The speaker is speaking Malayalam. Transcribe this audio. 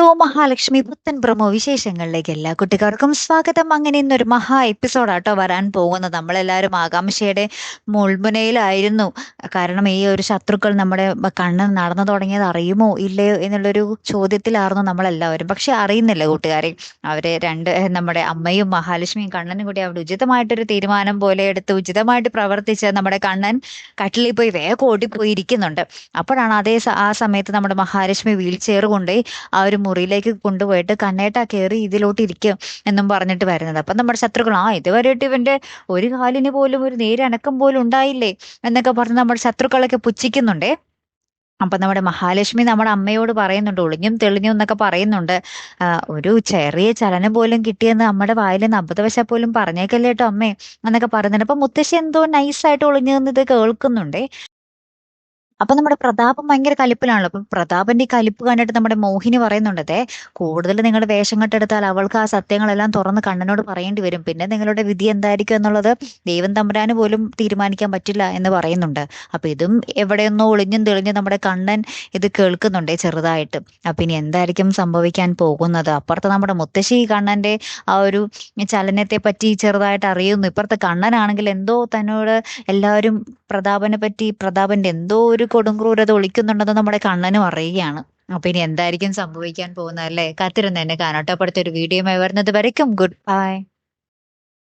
ഹലോ മഹാലക്ഷ്മി പുത്തൻ പ്രമോ വിശേഷങ്ങളിലേക്ക് എല്ലാ കുട്ടികൾക്കും സ്വാഗതം. അങ്ങനെ ഇന്നൊരു മഹാ എപ്പിസോഡാട്ടോ വരാൻ പോകുന്നത്. നമ്മളെല്ലാവരും ആകാംക്ഷയുടെ മുൾമുനയിലായിരുന്നു. കാരണം ഈ ഒരു ശത്രുക്കൾ നമ്മുടെ കണ്ണ് നടന്നു തുടങ്ങിയത് അറിയുമോ ഇല്ലയോ എന്നുള്ളൊരു ചോദ്യത്തിലായിരുന്നു നമ്മളെല്ലാവരും. പക്ഷെ അറിയുന്നില്ല കൂട്ടുകാരെ. നമ്മുടെ അമ്മയും മഹാലക്ഷ്മിയും കണ്ണനും കൂടി അവിടെ ഉചിതമായിട്ടൊരു തീരുമാനം പോലെ എടുത്ത് ഉചിതമായിട്ട് പ്രവർത്തിച്ച് നമ്മുടെ കണ്ണൻ കട്ടിലിൽ പോയി വേഗം ഓടിപ്പോയി ഇരിക്കുന്നുണ്ട്. അപ്പോഴാണ് ആ സമയത്ത് നമ്മുടെ മഹാലക്ഷ്മി വീൽ ചെയർ കൊണ്ട് ആ ഒരു മുറിയിലേക്ക് കൊണ്ടുപോയിട്ട് കണ്ണേട്ടാ കയറി ഇതിലോട്ട് ഇരിക്കും എന്നും പറഞ്ഞിട്ട് വരുന്നത്. അപ്പൊ നമ്മുടെ ശത്രുക്കൾ ഇതുവരെയായിട്ട് ഇവന്റെ ഒരു കാലിന് പോലും ഒരു നേരനക്കം പോലും ഉണ്ടായില്ലേ എന്നൊക്കെ പറഞ്ഞ് നമ്മുടെ ശത്രുക്കളൊക്കെ പുച്ഛിക്കുന്നുണ്ടേ. അപ്പൊ നമ്മുടെ മഹാലക്ഷ്മി നമ്മുടെ അമ്മയോട് പറയുന്നുണ്ട്, ഒളിഞ്ഞും തെളിഞ്ഞും എന്നൊക്കെ പറയുന്നുണ്ട്. ഒരു ചെറിയ ചലനം പോലും കിട്ടിയെന്ന് അമ്മയുടെ വായിൽ നിന്ന് അബദ്ധവശാൽ പോലും പറഞ്ഞേക്കല്ലേ കേട്ടോ അമ്മേ എന്നൊക്കെ പറയുന്നുണ്ട്. അപ്പൊ മുത്തശ്ശി എന്തോ നൈസായിട്ട് ഒളിഞ്ഞു നിന്ന് ഇത് കേൾക്കുന്നുണ്ടേ. അപ്പൊ നമ്മുടെ പ്രതാപം ഭയങ്കര കലിപ്പിലാണല്ലോ. അപ്പൊ പ്രതാപന്റെ ഈ കലിപ്പ് കണ്ടിട്ട് നമ്മുടെ മോഹിനി പറയുന്നുണ്ടതേ, കൂടുതൽ നിങ്ങൾ വേഷം കെട്ടെടുത്താൽ അവൾക്ക് ആ സത്യങ്ങളെല്ലാം തുറന്ന് കണ്ണനോട് പറയേണ്ടി വരും. പിന്നെ നിങ്ങളുടെ വിധി എന്തായിരിക്കും എന്നുള്ളത് ദൈവം തമ്പുരാന് പോലും തീരുമാനിക്കാൻ പറ്റില്ല എന്ന് പറയുന്നുണ്ട്. അപ്പൊ ഇതും എവിടെയൊന്നോ ഒളിഞ്ഞും തെളിഞ്ഞും നമ്മുടെ കണ്ണൻ ഇത് കേൾക്കുന്നുണ്ടേ ചെറുതായിട്ട്. അപ്പൊ ഇനി എന്തായിരിക്കും സംഭവിക്കാൻ പോകുന്നത്? അപ്പുറത്ത് നമ്മുടെ മുത്തശ്ശി കണ്ണന്റെ ആ ഒരു ചലനത്തെ പറ്റി ചെറുതായിട്ട് അറിയുന്നു. ഇപ്പുറത്തെ കണ്ണനാണെങ്കിൽ എന്തോ തന്നോട് എല്ലാവരും പ്രതാപന്റെ എന്തോ ഒരു കൊടുംക്രൂരത ഒളിക്കുന്നുണ്ടെന്ന് നമ്മുടെ കണ്ണനും അറിയുകയാണ്. അപ്പൊ ഇനി എന്തായിരിക്കും സംഭവിക്കാൻ പോകുന്നത് അല്ലേ? കാത്തിരുന്ന് എന്നെ കാണാട്ടോ. അടുത്തൊരു വീഡിയോയുമായി വരുന്നത് വരയ്ക്കും ഗുഡ് ബൈ.